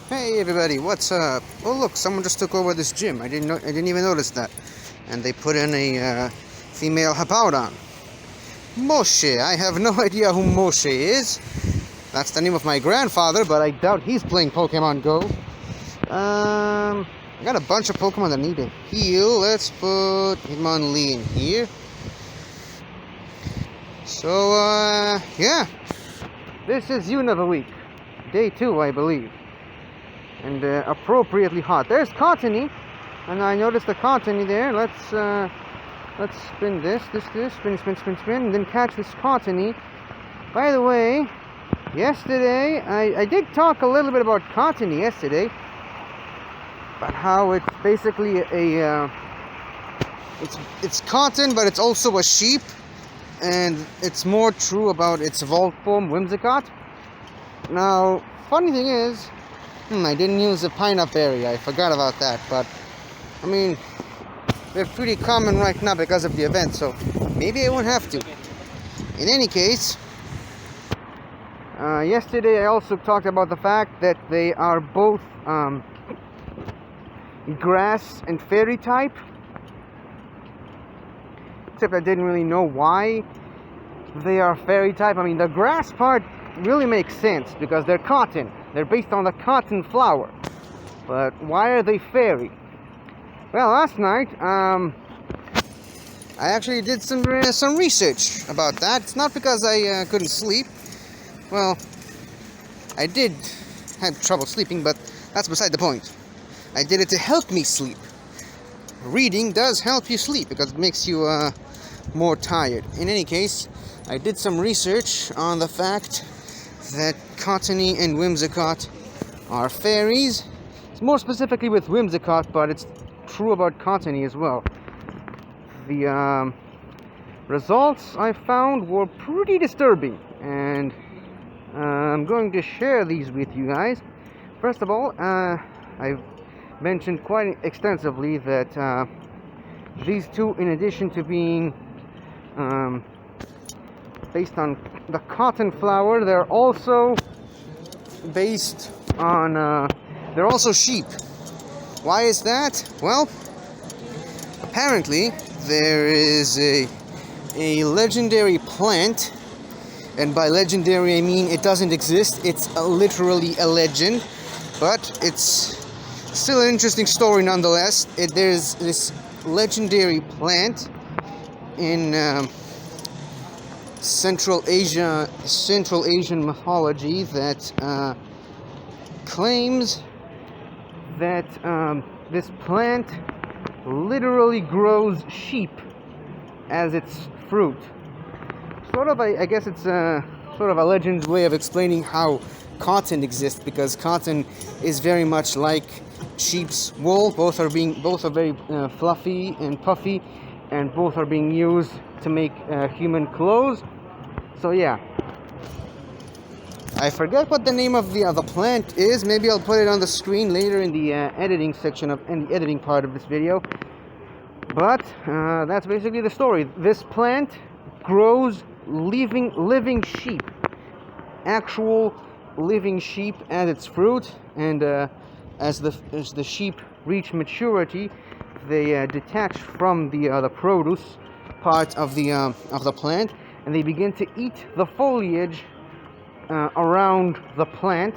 Hey everybody, what's up? Oh look, someone just took over this gym. I didn't even notice that. And they put in a female Hippowdon. Moshe. I have no idea who Moshe is. That's the name of my grandfather, but I doubt he's playing Pokemon Go. I got a bunch of Pokemon that need a heal. Let's put Hitmonlee in here. So, yeah. This is Unova Week. Day 2, I believe. And appropriately hot. There's Cottony, and I noticed the Cottony there. Let's spin this, spin, and then catch this Cottony. By the way, yesterday I did talk a little bit about Cottony yesterday, about how it's basically it's cotton, but it's also a sheep, and it's more true about its evolved form, Whimsicott. Now, funny thing is, I didn't use a pineapple berry. I forgot about that, but I mean, they're pretty common right now because of the event, so maybe I won't have to. In any case, yesterday I also talked about the fact that they are both grass and fairy type, except I didn't really know why they are fairy type. I mean, the grass part really makes sense because they're cotton. They're based on the cotton flower. But why are they fairy? Well, last night, I actually did some research about that. It's not because I couldn't sleep. Well, I did have trouble sleeping, but that's beside the point. I did it to help me sleep. Reading does help you sleep because it makes you more tired. In any case, I did some research on the fact that Cottony and Whimsicott are fairies. It's more specifically with Whimsicott, but it's true about Cottony as well. The results I found were pretty disturbing, and I'm going to share these with you guys. First of all, I've mentioned quite extensively that these two, in addition to being based on the cotton flower, they're also based on they're also sheep. Why is that? Well, apparently there is a legendary plant, and by legendary I mean it doesn't exist. It's literally a legend, but it's still an interesting story nonetheless. There's this legendary plant in Central Asian mythology that claims that this plant literally grows sheep as its fruit. Sort of, I guess it's sort of a legend's way of explaining how cotton exists, because cotton is very much like sheep's wool. Both are very fluffy and puffy, and both are being used to make human clothes. So yeah, I forget what the name of the plant is. Maybe I'll put it on the screen later in the editing section in the editing part of this video. But that's basically the story. This plant grows living sheep, actual living sheep as its fruit, and as the sheep reach maturity, they detach from the produce part of the plant, and they begin to eat the foliage around the plant.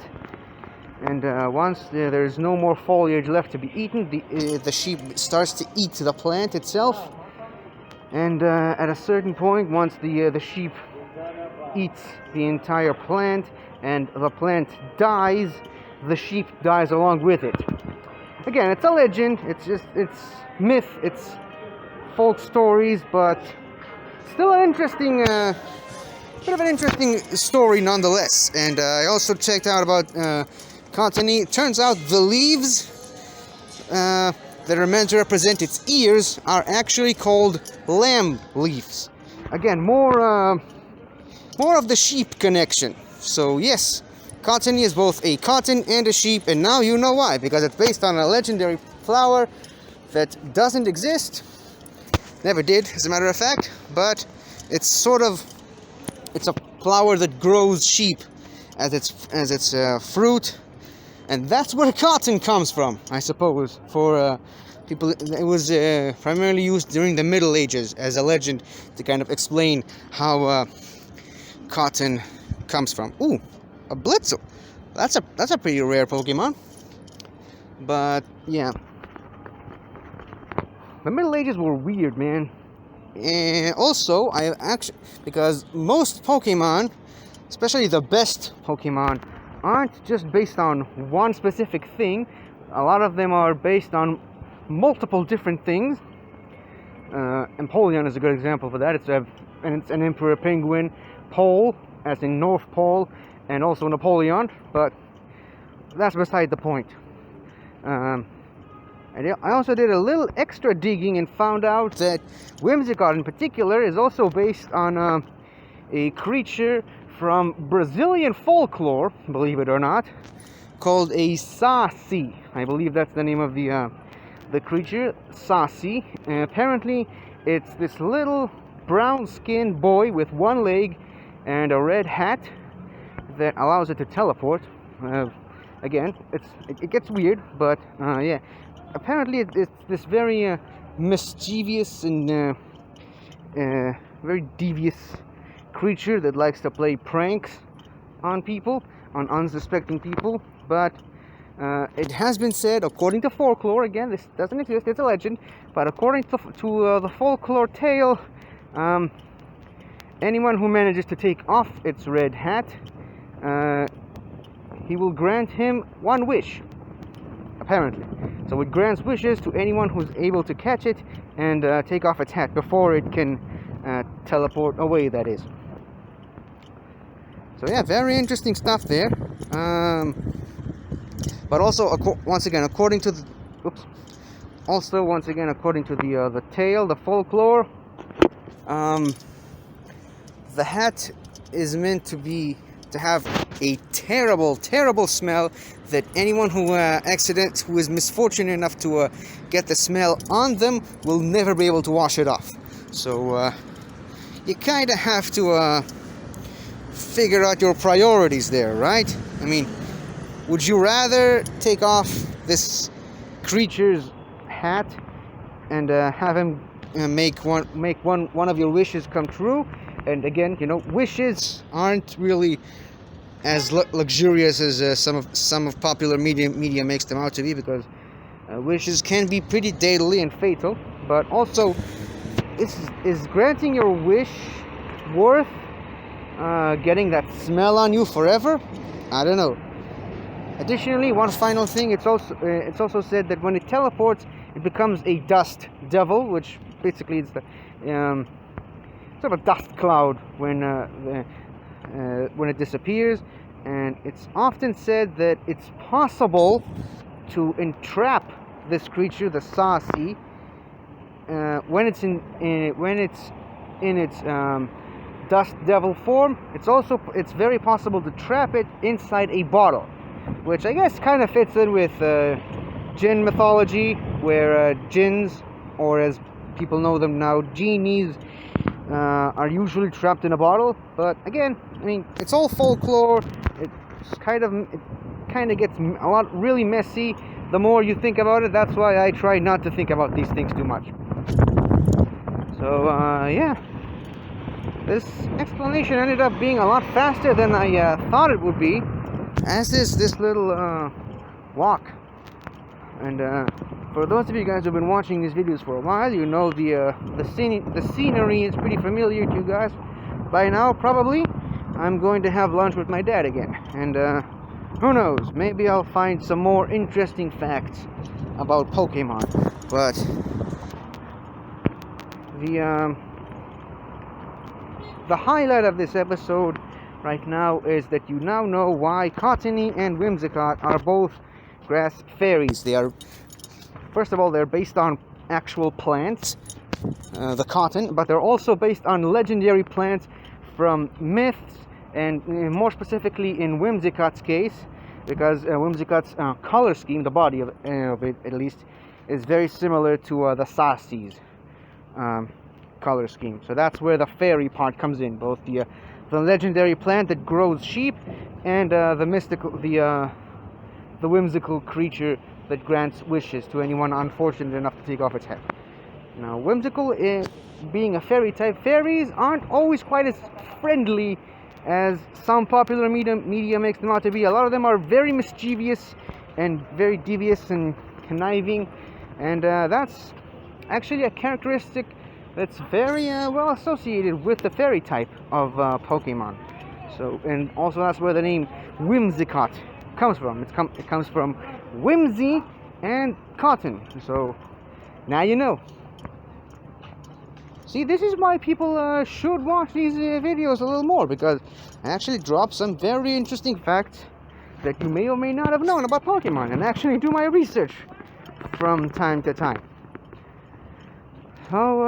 And once there's no more foliage left to be eaten, the sheep starts to eat the plant itself. And at a certain point, once the sheep eats the entire plant and the plant dies, the sheep dies along with it. Again, it's a legend. It's myth. It's folk stories, but still an interesting, bit of an interesting story nonetheless. And I also checked out about Cottony. It turns out the leaves that are meant to represent its ears are actually called lamb leaves. Again, more of the sheep connection. So yes, Cottony is both a cotton and a sheep, and now you know why, because it's based on a legendary flower that doesn't exist. Never did, as a matter of fact, but it's a flower that grows sheep as its fruit, And that's where cotton comes from, I suppose. For people, it was primarily used during the Middle Ages as a legend to kind of explain how cotton comes from. Ooh, a Blitzel. That's a pretty rare Pokemon. But yeah, the Middle Ages were weird, man. And also, I actually, because most Pokemon, especially the best Pokemon, aren't just based on one specific thing. A lot of them are based on multiple different things. Empoleon is a good example for that. It's an Emperor Penguin, Pole, as in North Pole, and also Napoleon. But that's beside the point. And I also did a little extra digging and found out that Whimsicott in particular is also based on a creature from Brazilian folklore, believe it or not, called a Saci. I believe that's the name of the creature, Saci. And apparently, it's this little brown-skinned boy with one leg and a red hat that allows it to teleport. Again, it gets weird, but yeah. Apparently, it's this very mischievous and very devious creature that likes to play pranks on people, on unsuspecting people. But it has been said, according to folklore, again, this doesn't exist, it's a legend, but according to the folklore tale, anyone who manages to take off its red hat, he will grant him one wish, apparently. So it grants wishes to anyone who's able to catch it and take off its hat before it can teleport away, that is. So yeah, very interesting stuff there. But also, once again, according to the the tale, the folklore, the hat is meant to have a terrible smell that anyone who is misfortunate enough to get the smell on them will never be able to wash it off. So you kind of have to figure out your priorities there, right? I mean, would you rather take off this creature's hat and have him make one of your wishes come true? And again, you know, wishes aren't really as luxurious as some of popular media makes them out to be, because wishes can be pretty deadly and fatal. But also, is granting your wish worth getting that smell on you forever? I don't know. Additionally, one final thing, it's also said that when it teleports, it becomes a dust devil, which basically is the sort of a dust cloud when it disappears. And it's often said that it's possible to entrap this creature, the Saci, when it's in its dust devil form. It's very possible to trap it inside a bottle, which I guess kind of fits in with Jinn mythology, where jinns, or as people know them now, genies, are usually trapped in a bottle. But again, I mean, it's all folklore. It kind of gets really messy the more you think about it. That's why I try not to think about these things too much. So yeah, this explanation ended up being a lot faster than I thought it would be, as this little walk. And for those of you guys who've been watching these videos for a while, you know the scenery is pretty familiar to you guys by now, probably. I'm going to have lunch with my dad again, and who knows, maybe I'll find some more interesting facts about Pokemon. But the highlight of this episode right now is that you now know why Cottony and Whimsicott are both grass fairies. They are, first of all, they're based on actual plants, the cotton, but they're also based on legendary plants from myths, and more specifically in Whimsicott's case, because Whimsicott's color scheme, the body of it at least, is very similar to the Saci's color scheme. So that's where the fairy part comes in, both the legendary plant that grows sheep and the the whimsical creature that grants wishes to anyone unfortunate enough to take off its head. Now, whimsical is being a fairy type. Fairies aren't always quite as friendly as some popular media makes them out to be. A lot of them are very mischievous and very devious and conniving, and that's actually a characteristic that's very well associated with the fairy type of Pokemon. So, and also that's where the name Whimsicott comes from. It comes from whimsy and cotton. So now you know. See, this is why people should watch these videos a little more, because I actually drop some very interesting facts that you may or may not have known about Pokemon, and actually do my research from time to time. So,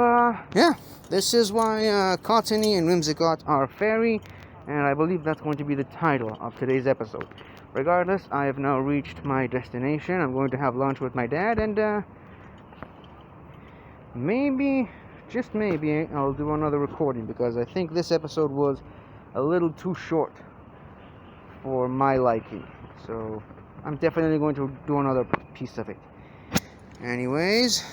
yeah, this is why Cottony and Whimsicott are fairy, and I believe that's going to be the title of today's episode. Regardless, I have now reached my destination. I'm going to have lunch with my dad, and maybe, just maybe, I'll do another recording, because I think this episode was a little too short for my liking. So I'm definitely going to do another piece of it. Anyways,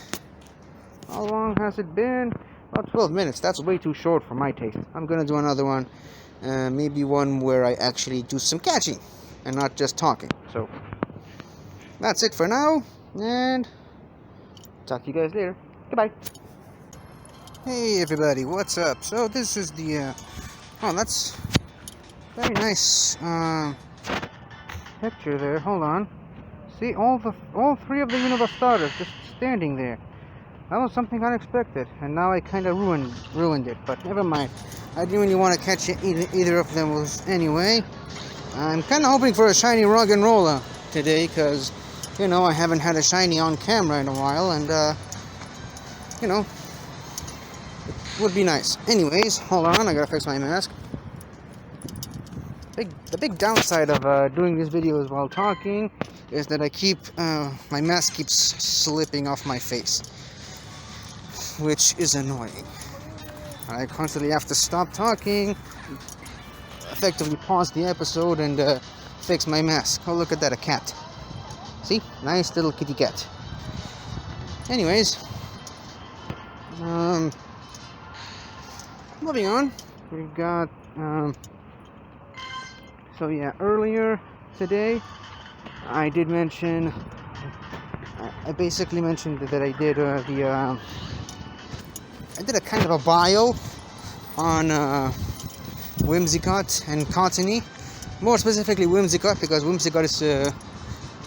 how long has it been? About 12 minutes. That's way too short for my taste. I'm gonna do another one, maybe one where I actually do some catching and not just talking. So that's it for now, and talk to you guys later. Goodbye. Hey everybody, what's up? So this is the oh, that's very nice picture there. Hold on. See, all three of the universe starters just standing there. That was something unexpected, and now I kind of ruined it. But never mind. I didn't really want to catch either of them anyway. I'm kind of hoping for a shiny Rug and Roller today, because you know I haven't had a shiny on camera in a while, and you know, it would be nice. Anyways, hold on. I gotta fix my mask. The big downside of doing these videos while talking is that I keep my mask keeps slipping off my face, which is annoying. I constantly have to stop talking, effectively pause the episode, and fix my mask. Oh, look at that, a cat. See? Nice little kitty cat. Anyways, moving on. We've got so yeah, earlier today I did mention, I basically mentioned that I did I did a kind of a bio on Whimsicott and Cottony. More specifically Whimsicott, because Whimsicott is the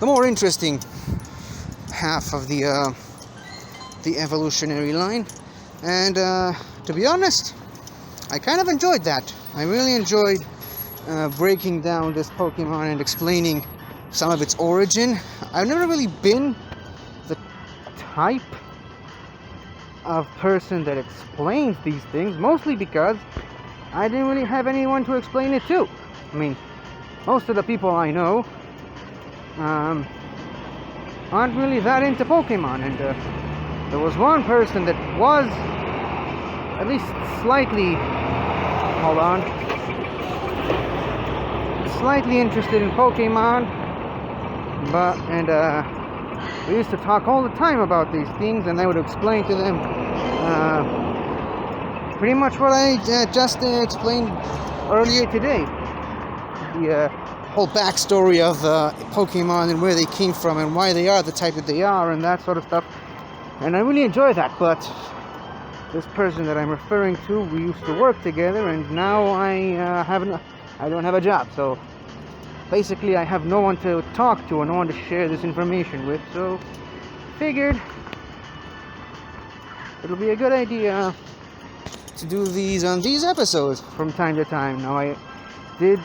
more interesting half of the evolutionary line. And to be honest, I kind of enjoyed that. I really enjoyed breaking down this Pokemon and explaining some of its origin. I've never really been the type of person that explains these things, mostly because I didn't really have anyone to explain it to. I mean, most of the people I know aren't really that into Pokemon, and there was one person that was at least slightly, hold on, slightly interested in Pokemon, we used to talk all the time about these things, and I would explain to them pretty much what I just explained earlier today. The whole backstory of Pokemon and where they came from and why they are the type that they are and that sort of stuff. And I really enjoy that, but this person that I'm referring to, we used to work together, and now I don't have a job, so basically I have no one to talk to and no one to share this information with, so figured it'll be a good idea to do these on these episodes from time to time. Now I did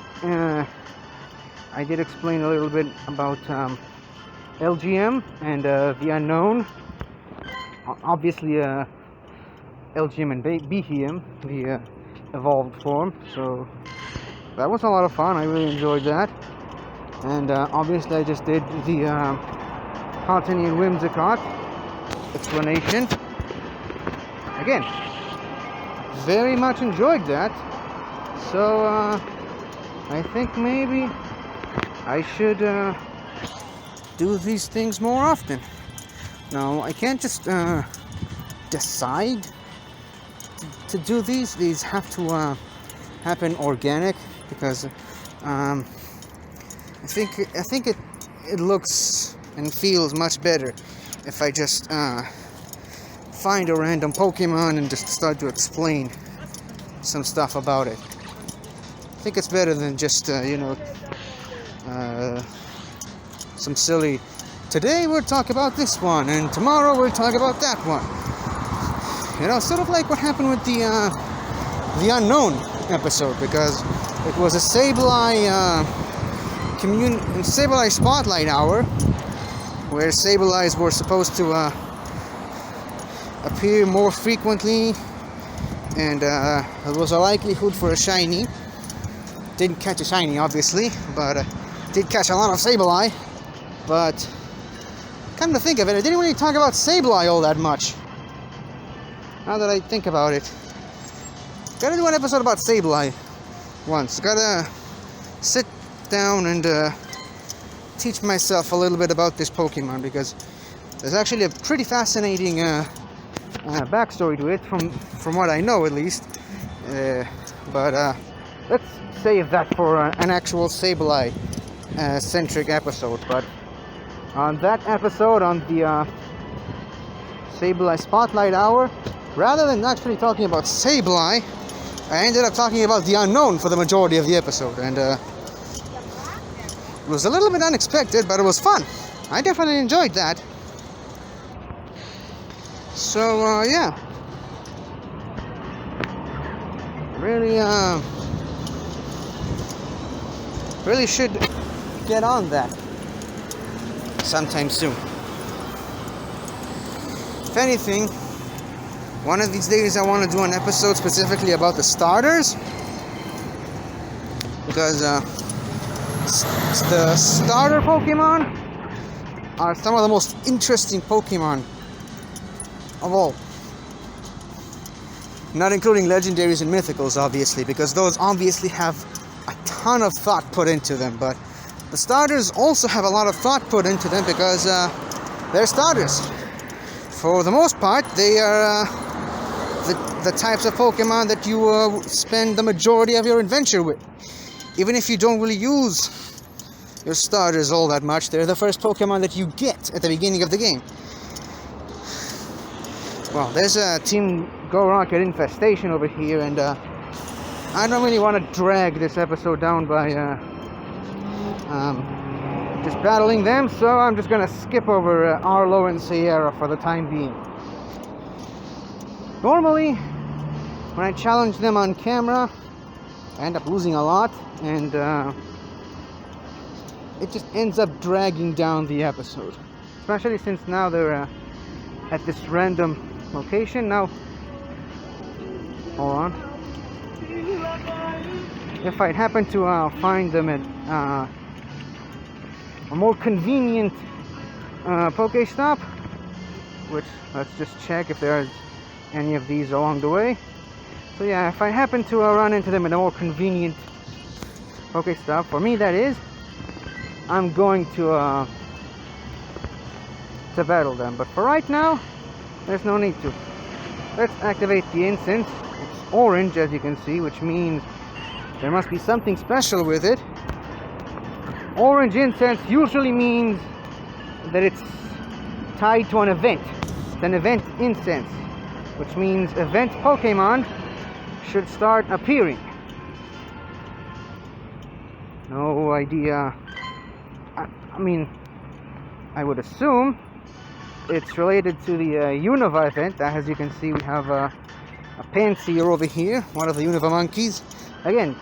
explain a little bit about LGM and the unknown. Obviously LGM and Behem, the evolved form, so that was a lot of fun. I really enjoyed that. And obviously I just did the Cottony and Whimsicott explanation. Again, very much enjoyed that. So I think maybe I should do these things more often. Now, I can't just decide to do these. These have to happen organic, because I think it looks and feels much better if I just find a random Pokemon and just start to explain some stuff about it. I think it's better than just some silly, today we'll talk about this one and tomorrow we'll talk about that one. Sort of like what happened with the Unknown episode, because it was a Sableye Sableye Spotlight Hour, where Sableyes were supposed to appear more frequently, and there was a likelihood for a shiny. Didn't catch a shiny, obviously, but did catch a lot of Sableye. But come to think of it, I didn't really talk about Sableye all that much. Now that I think about it, gotta do an episode about Sableye once. Gotta sit down and teach myself a little bit about this Pokemon, because there's actually a pretty fascinating backstory to it, from what I know at least. But let's save that for an actual Sableye centric episode. But on that episode, on the Sableye Spotlight Hour, rather than actually talking about Sableye, I ended up talking about the Unknown for the majority of the episode, and it was a little bit unexpected, but it was fun. I definitely enjoyed that. So yeah, really should get on that sometime soon. If anything, one of these days I want to do an episode specifically about the starters, because the starter Pokemon are some of the most interesting Pokemon of all. Not including legendaries and mythicals, obviously, because those obviously have a ton of thought put into them, but the starters also have a lot of thought put into them, because they're starters. For the most part, they are the types of Pokemon that you spend the majority of your adventure with. Even if you don't really use your starters all that much, they're the first Pokemon that you get at the beginning of the game. Well, there's a Team Go Rocket infestation over here, and I don't really want to drag this episode down by just battling them, so I'm just gonna skip over Arlo and Sierra for the time being. Normally, when I challenge them on camera, I end up losing a lot, and it just ends up dragging down the episode. Especially since now they're at this random location. Now, hold on. If I'd happen to find them at a more convenient Pokestop, which, let's just check if there's any of these along the way. So yeah, if I happen to run into them at a more convenient Pokestop, for me that is, I'm going to battle them. But for right now, there's no need to. Let's activate the incense. It's orange, as you can see, which means there must be something special with it. Orange incense usually means that it's tied to an event. It's an event incense, which means event Pokemon should start appearing. No idea. I mean, I would assume it's related to the Unova event. As you can see, we have a Pansear over here, one of the Unova monkeys. Again,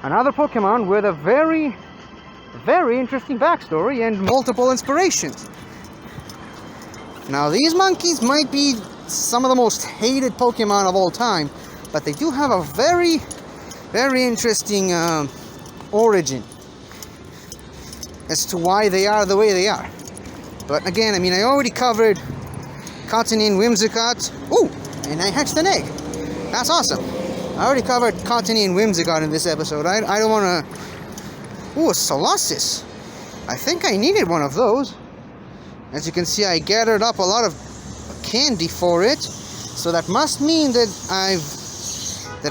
another Pokemon with a very, very interesting backstory and multiple inspirations. Now, these monkeys might be some of the most hated Pokemon of all time, but they do have a very, very interesting origin as to why they are the way they are. But again, I mean, I already covered Cottonee and Whimsicott. Ooh, and I hatched an egg. That's awesome. I already covered Cottonee and Whimsicott in this episode. I don't want to... Ooh, a Colossus. I think I needed one of those. As you can see, I gathered up a lot of candy for it, so that must mean that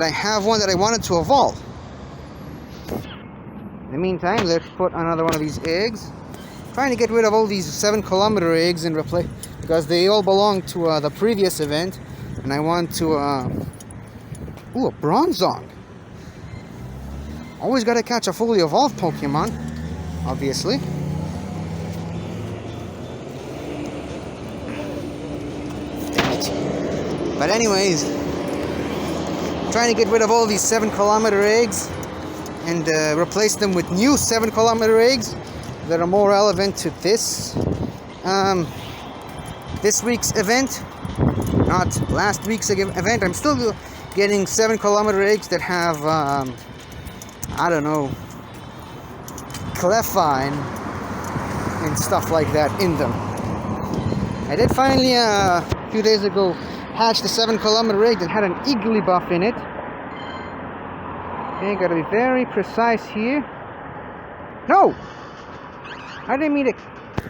I have one that I wanted to evolve. In the meantime, let's put another one of these eggs. I'm trying to get rid of all these 7-kilometer eggs and replace, because they all belong to the previous event, and I want to ooh, a Bronzong. Always gotta catch a fully evolved Pokemon, obviously. But anyways, trying to get rid of all these 7-kilometer eggs and replace them with new 7-kilometer eggs that are more relevant to this week's event, not last week's event. I'm still getting 7-kilometer eggs that have I don't know, Cleffa and stuff like that in them. I did finally a few days ago hatch the 7-kilometer egg that had an Igglybuff in it. Okay, gotta be very precise here. No! I didn't mean to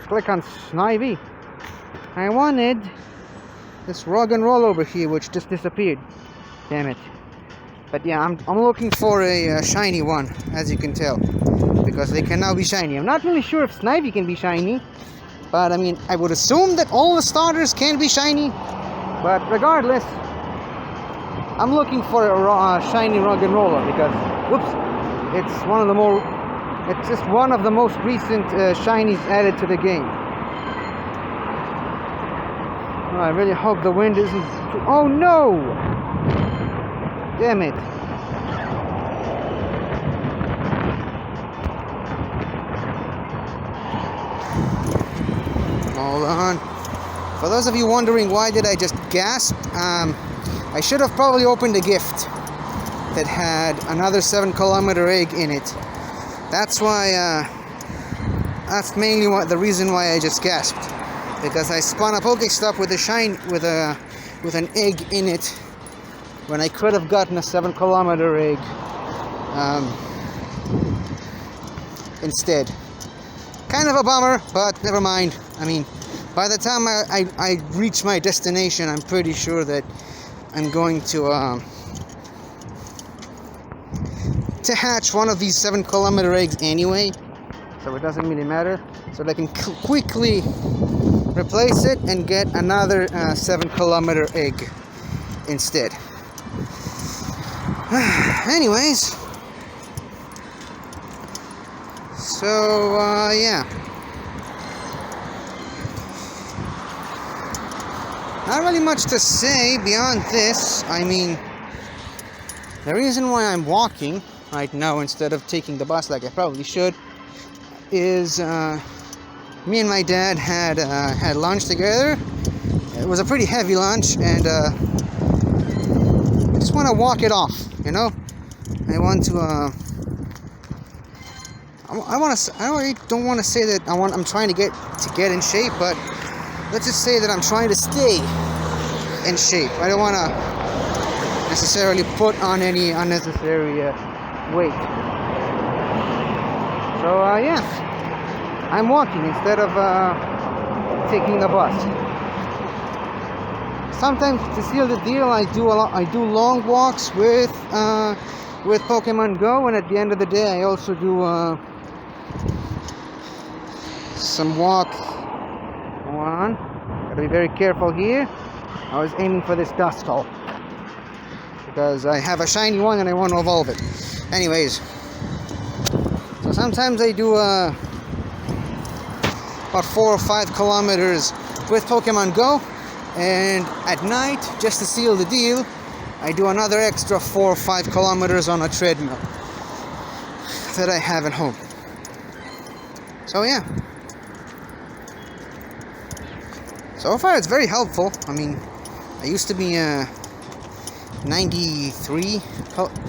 click on Snivy. I wanted this Rug and Roll over here, which just disappeared. Damn it. But yeah, I'm looking for a shiny one, as you can tell, because they can now be shiny. I'm not really sure if Snivy can be shiny, but I mean, I would assume that all the starters can be shiny. But regardless, I'm looking for a shiny Rug and Roller because, whoops, it's just one of the most recent shinies added to the game. Oh, I really hope the wind isn't too... Oh no! Damn it. Hold on. For those of you wondering why did I just gasp, I should have probably opened a gift that had another 7-kilometer egg in it. That's why, that's mainly the reason why I just gasped. Because I spun a Pokestop with with an egg in it when I could have gotten a 7-kilometer egg instead. Kind of a bummer, but never mind. I mean, by the time I reach my destination, I'm pretty sure that I'm going to hatch one of these 7-kilometer eggs anyway, so it doesn't really matter. So that I can quickly replace it and get another 7-kilometer egg instead. Anyways, so yeah. Not really much to say beyond this. I mean, the reason why I'm walking right now instead of taking the bus like I probably should is me and my dad had lunch together. It was a pretty heavy lunch, and I just want to walk it off, you know. I want to I don't want to say that I'm trying to get in shape, but let's just say that I'm trying to stay in shape. I don't want to necessarily put on any unnecessary weight. So yeah, I'm walking instead of taking the bus. Sometimes to seal the deal, I do long walks with Pokemon Go, and at the end of the day, I also do some walk. Hold on, gotta be very careful here. I was aiming for this Duskull because I have a shiny one and I want to evolve it. Anyways, so sometimes I do about 4 or 5 kilometers with Pokemon Go, and at night, just to seal the deal, I do another extra 4 or 5 kilometers on a treadmill that I have at home. So yeah. So far it's very helpful. I mean, I used to be 93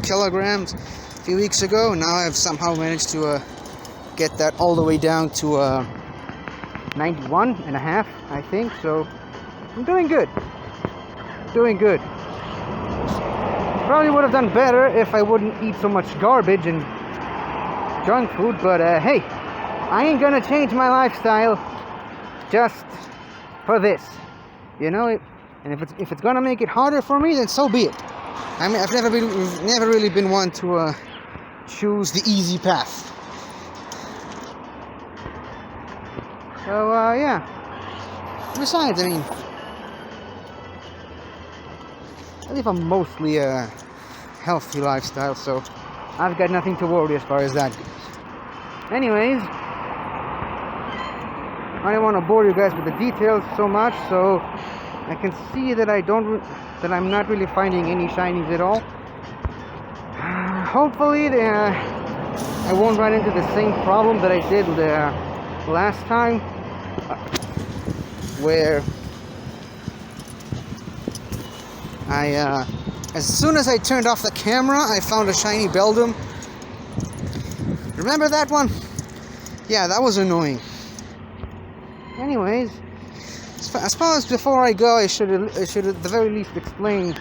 kilograms a few weeks ago. Now I've somehow managed to get that all the way down to 91 and a half, I think. So I'm doing good. Doing good. Probably would have done better if I wouldn't eat so much garbage and junk food, but hey, I ain't gonna change my lifestyle just for this, you know. And if it's gonna make it harder for me, then so be it. I mean, I've never really been one to choose the easy path. So yeah. Besides, I mean, I live a mostly healthy lifestyle, so I've got nothing to worry as far as that goes. Anyways, I don't want to bore you guys with the details so much, so I can see that I'm not really finding any shinies at all. Hopefully, I won't run into the same problem that I did last time, where as soon as I turned off the camera, I found a shiny Beldum. Remember that one? Yeah, that was annoying. Anyways, I suppose before I go, I should at the very least explain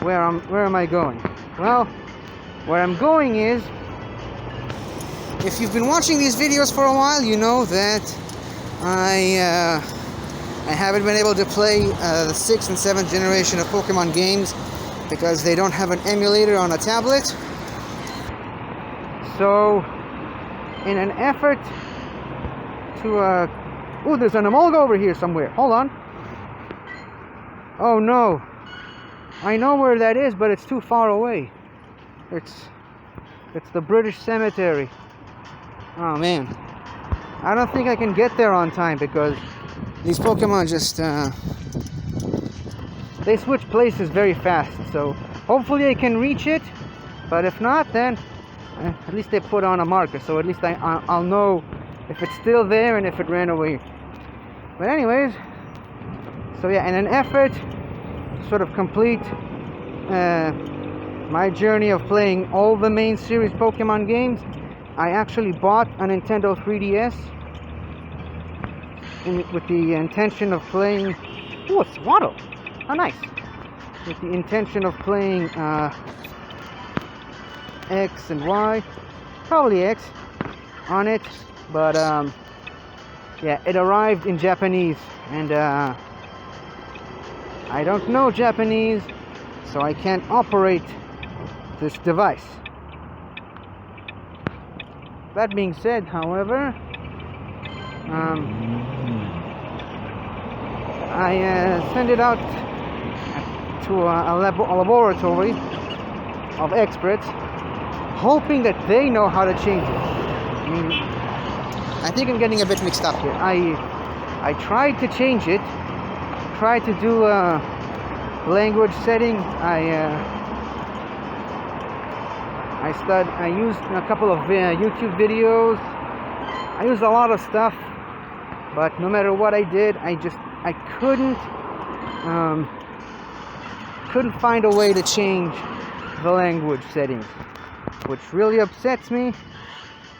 where am I going. Well, where I'm going is, if you've been watching these videos for a while, you know that I haven't been able to play the 6th and 7th generation of Pokemon games because they don't have an emulator on a tablet. So, in an effort to oh, there's an Emolga over here somewhere. Hold on. Oh no. I know where that is, but it's too far away. It's the British Cemetery. Oh man. I don't think I can get there on time because these Pokemon just they switch places very fast. So hopefully I can reach it, but if not, then at least they put on a marker, so at least I'll know if it's still there and if it ran away. But anyways, so yeah, in an effort to sort of complete my journey of playing all the main series Pokemon games, I actually bought a Nintendo 3DS with the intention of playing... Oh, a Swaddle! Oh, nice! With the intention of playing X and Y, probably X, on it, but yeah, it arrived in Japanese, and I don't know Japanese, so I can't operate this device. That being said, however, I sent it out to a laboratory of experts, hoping that they know how to change it. I mean, I think I'm getting a bit mixed up here. I tried to change it, tried to do language settings. I used a couple of YouTube videos. I used a lot of stuff, but no matter what I did, I couldn't find a way to change the language settings, which really upsets me.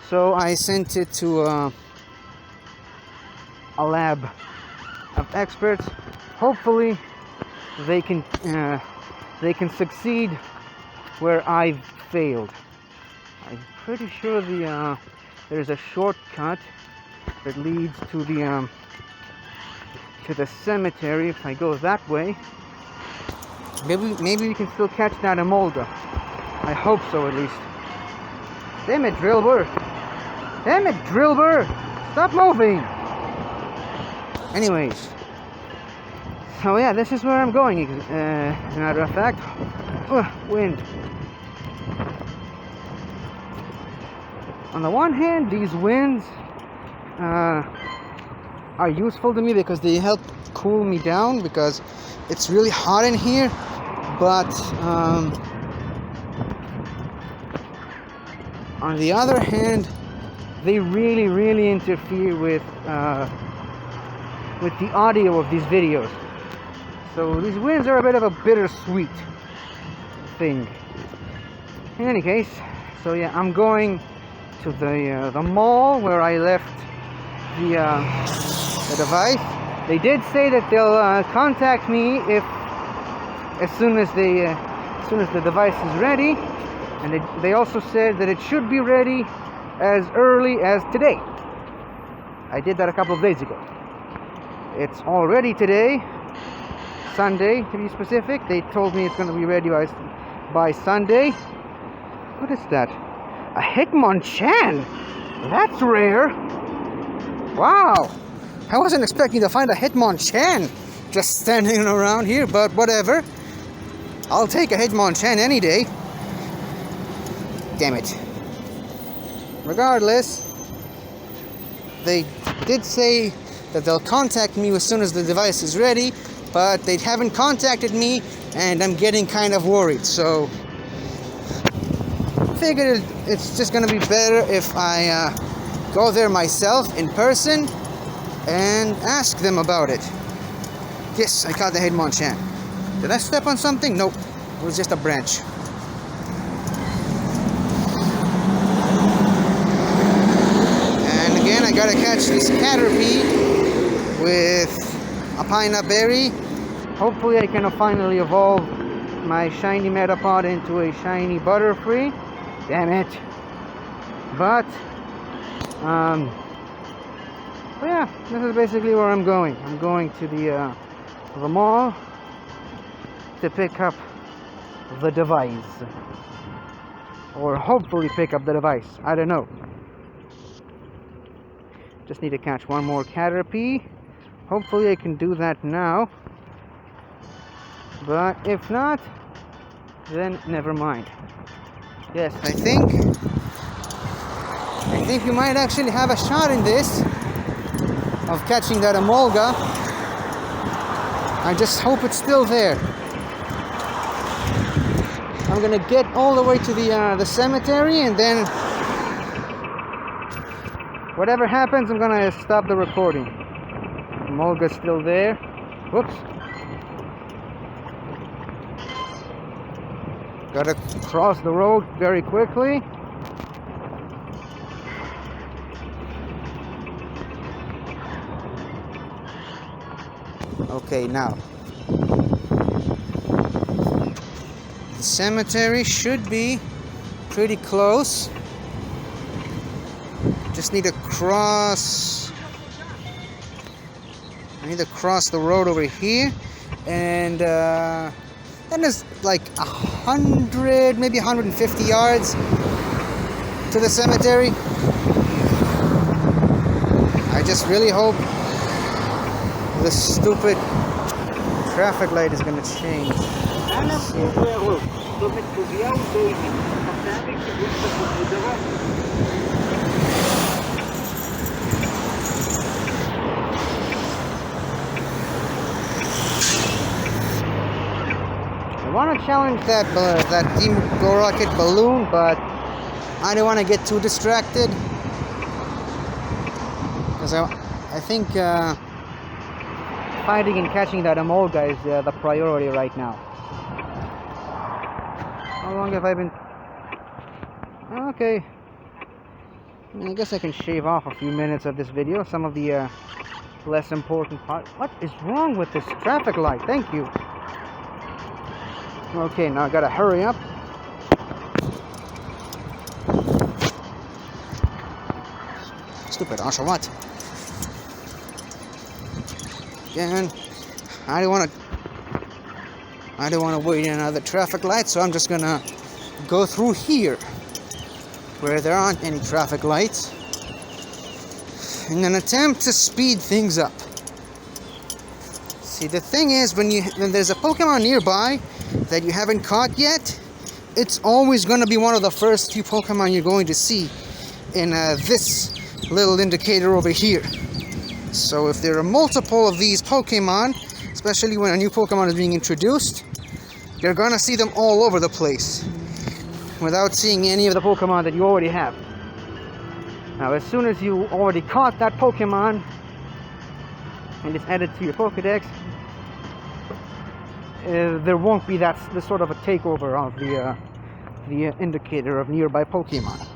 So I sent it to a lab of experts. Hopefully they can succeed where I've failed. I'm pretty sure there's a shortcut that leads to the cemetery. If I go that way, maybe we can still catch that Emolga. I hope so, at least. Damn it, Drillbur! Damn it, Drillbur! Stop moving! Anyways, so yeah, this is where I'm going. As a matter of fact, wind. On the one hand, these winds are useful to me because they help cool me down, because it's really hot in here. But on the other hand, they really interfere with the audio of these videos. So these winds are a bit of a bittersweet thing. In any case, so yeah, I'm going to the mall where I left the device. They did say that they'll contact me as soon as the device is ready, and they also said that it should be ready as early as today. I did that a couple of days ago. It's already today, Sunday to be specific. They told me it's going to be ready by Sunday. What is that? A Hitmonchan! That's rare! Wow! I wasn't expecting to find a Hitmonchan just standing around here, but whatever. I'll take a Hitmonchan any day. Damn it. Regardless, they did say that they'll contact me as soon as the device is ready, but they haven't contacted me, and I'm getting kind of worried, so figured it's just gonna be better if I go there myself in person and ask them about it. Yes, I caught the Hitmonchan. Did I step on something? Nope, it was just a branch. And again, I gotta catch this Caterpie with a Pinap Berry. Hopefully I can finally evolve my shiny Metapod into a shiny Butterfree. Damn it. But yeah, this is basically where I'm going. I'm going to the mall to pick up the device. Or hopefully pick up the device. I don't know. Just need to catch one more Caterpie. Hopefully I can do that now. But if not, then never mind. Yes, I think we might actually have a shot in this of catching that Emolga. I just hope it's still there. I'm gonna get all the way to the cemetery, and then whatever happens, I'm gonna stop the recording. Emolga's still there. Whoops. Gotta cross the road very quickly. Okay, now. The cemetery should be pretty close. Just need to cross. I need to cross the road over here. And then there's like 100, maybe 150 yards to the cemetery. I just really hope this stupid traffic light is going to change. I want to challenge that Team Go Rocket balloon, but I don't want to get too distracted, because I think fighting and catching that Emolga is the priority right now. How long have I been? Okay. I guess I can shave off a few minutes of this video. Some of the less important parts. What is wrong with this traffic light? Thank you. Okay, now I gotta hurry up. Stupid Oshawott. Again, I don't want to wait in another traffic light, so I'm just gonna go through here where there aren't any traffic lights in an attempt to speed things up. See, the thing is, when there's a Pokemon nearby that you haven't caught yet, it's always going to be one of the first few Pokemon you're going to see in this little indicator over here. So if there are multiple of these Pokemon, especially when a new Pokemon is being introduced, you're going to see them all over the place without seeing any of the Pokemon that you already have. Now, as soon as you already caught that Pokemon and it's added to your Pokedex, there won't be this sort of a takeover of the indicator of nearby Pokemon.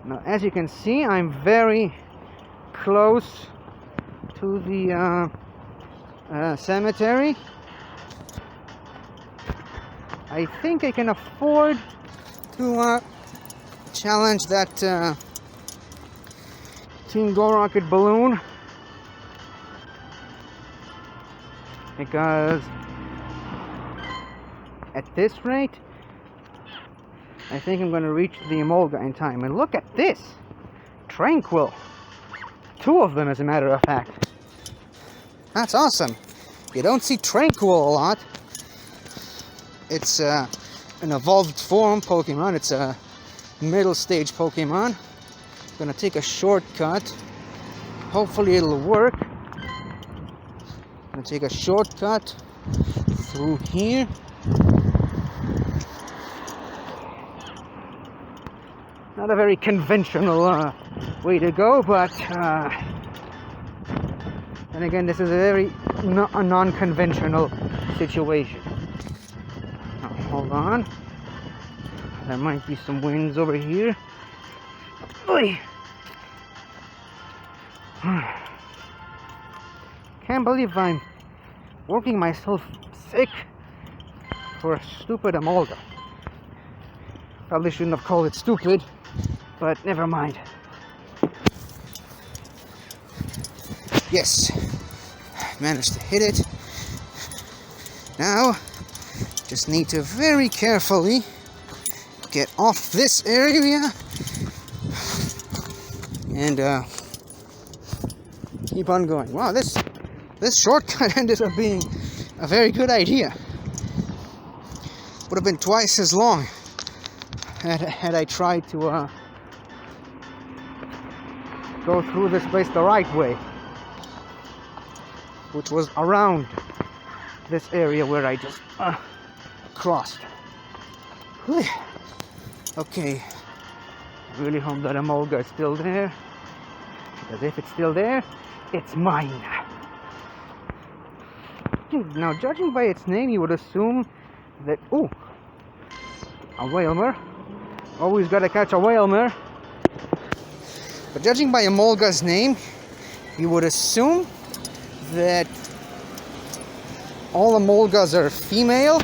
Now, as you can see, I'm very close to the cemetery. I think I can afford to challenge that Team Go Rocket balloon, because at this rate I think I'm going to reach the Emolga in time. And look at this! Tranquil! 2 of them, as a matter of fact. That's awesome! You don't see Tranquil a lot. It's an evolved form Pokemon. It's a middle stage Pokemon. I'm gonna take a shortcut. Hopefully it'll work. I'm gonna take a shortcut through here. Not a very conventional way to go, but and again, this is a very non-conventional situation. Now, hold on. There might be some winds over here. Oy. Can't believe I'm working myself sick for a stupid Emolga. Probably shouldn't have called it stupid, but never mind. Yes, managed to hit it. Now, just need to very carefully get off this area and keep on going. Wow, this shortcut ended up being a very good idea. Would have been twice as long had I tried to go through this place the right way, which was around this area where I just crossed. Whew. Okay, really hope that Emolga is still there, because if it's still there, it's mine. Now, judging by its name, you would assume that, ooh, a Whalmer. Always gotta catch a Whalmer. But judging by Emolga's name, you would assume that all Emolgas are female.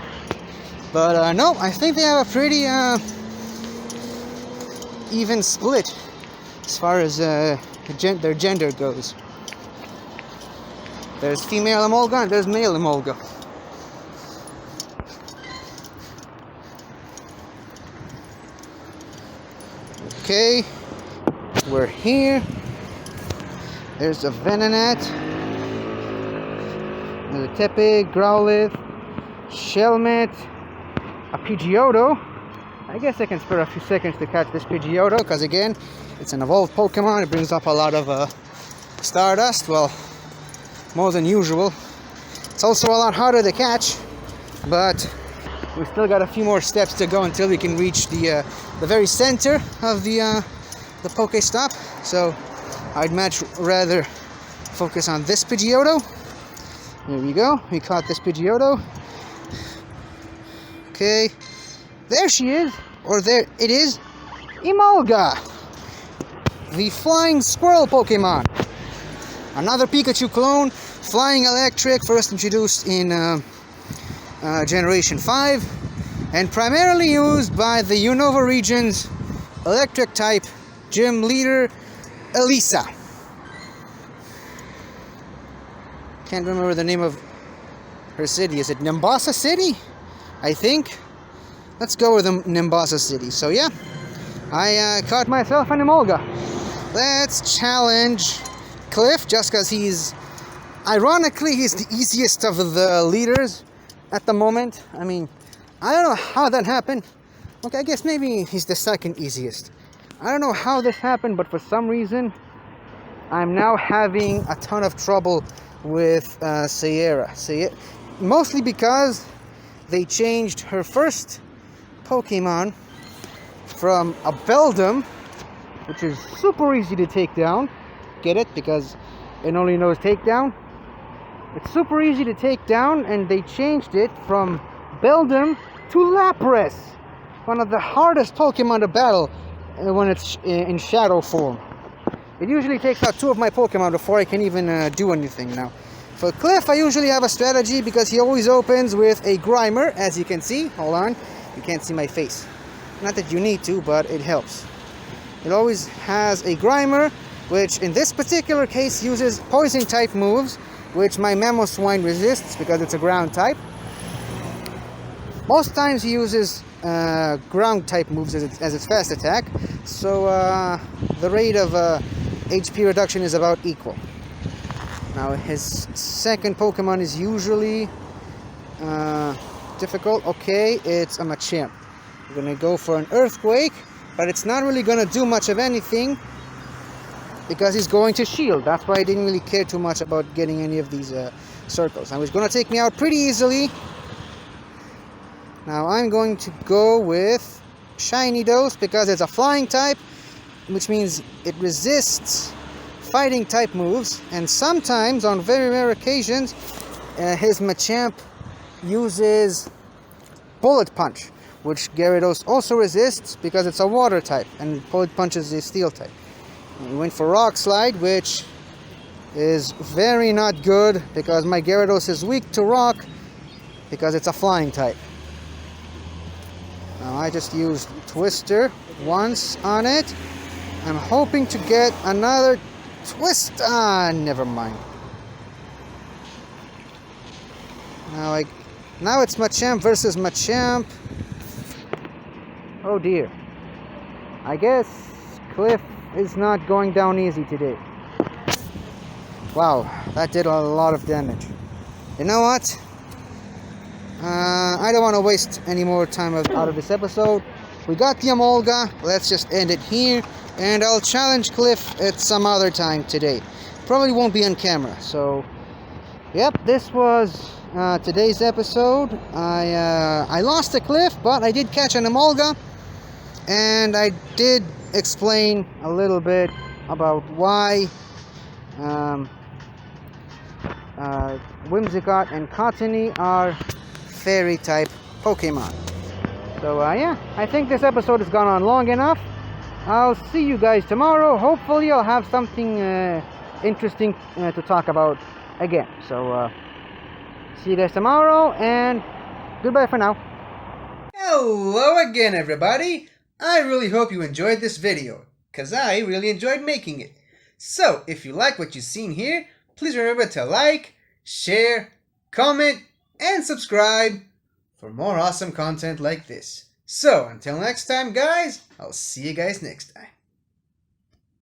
But no, I think they have a pretty even split as far as their gender goes. There's female Emolga and there's male Emolga. Okay, we're here. There's a Venonat, there's a Tepig, Growlithe, Shelmet, a Pidgeotto. I guess I can spare a few seconds to catch this Pidgeotto, because again, it's an evolved Pokemon. It brings up a lot of Stardust, well, more than usual. It's also a lot harder to catch, but we still got a few more steps to go until we can reach the very center of the Pokestop. So I'd much rather focus on this Pidgeotto. There we go. We caught this Pidgeotto. Okay, there she is, or there it is, Emolga, the flying squirrel Pokemon. Another Pikachu clone, flying electric, first introduced in Generation 5, and primarily used by the Unova region's electric type gym leader, Elisa. Can't remember the name of her city. Is it Nimbasa City? I think. Let's go with Nimbasa City. So yeah, I caught myself an Emolga. Let's challenge Cliff, just because ironically, he's the easiest of the leaders at the moment. I mean, I don't know how that happened. Okay, I guess maybe he's the second easiest. I don't know how this happened, but for some reason, I'm now having a ton of trouble with Sierra. Mostly because they changed her first Pokemon from a Beldum, which is super easy to take down. Get it? Because it only knows takedown. It's super easy to take down, and they changed it from Beldum to Lapras, one of the hardest Pokemon to battle when it's in shadow form. It usually takes out 2 of my Pokemon before I can even do anything now. For Cliff, I usually have a strategy because he always opens with a Grimer, as you can see. Hold on, you can't see my face. Not that you need to, but it helps. It always has a Grimer, which in this particular case uses poison type moves, which my Mamoswine resists because it's a ground type. Most times he uses ground type moves as its fast attack, so the rate of HP reduction is about equal. Now his second Pokemon is usually difficult. Okay, it's a Machamp. We're gonna go for an Earthquake, but it's not really gonna do much of anything because he's going to shield. That's why I didn't really care too much about getting any of these circles. Now he's gonna take me out pretty easily. Now I'm going to go with Shiny Dose because it's a flying type, which means it resists fighting type moves, and sometimes on very rare occasions his Machamp uses Bullet Punch, which Gyarados also resists because it's a water type and Bullet Punch is a steel type. We went for Rock Slide, which is very not good because my Gyarados is weak to rock because it's a flying type. Now I just used Twister once on it. I'm hoping to get another twist. Never mind. Now it's Machamp versus Machamp. Oh dear. I guess Cliff is not going down easy today. Wow, that did a lot of damage. You know what? I don't want to waste any more time out of this episode. We got the Emolga. Let's just end it here. And I'll challenge Cliff at some other time today. Probably won't be on camera. So, yep, this was today's episode. I lost to Cliff, but I did catch an Emolga. And I did explain a little bit about why Whimsicott and Cottony are fairy type Pokemon. So yeah, I think this episode has gone on long enough. I'll see you guys tomorrow. Hopefully I'll have something interesting to talk about again. So see you guys tomorrow, and goodbye for now. Hello again, everybody. I really hope you enjoyed this video, because I really enjoyed making it. So if you like what you've seen here, please remember to like, share, comment, and subscribe for more awesome content like this. So, until next time, guys, I'll see you guys next time.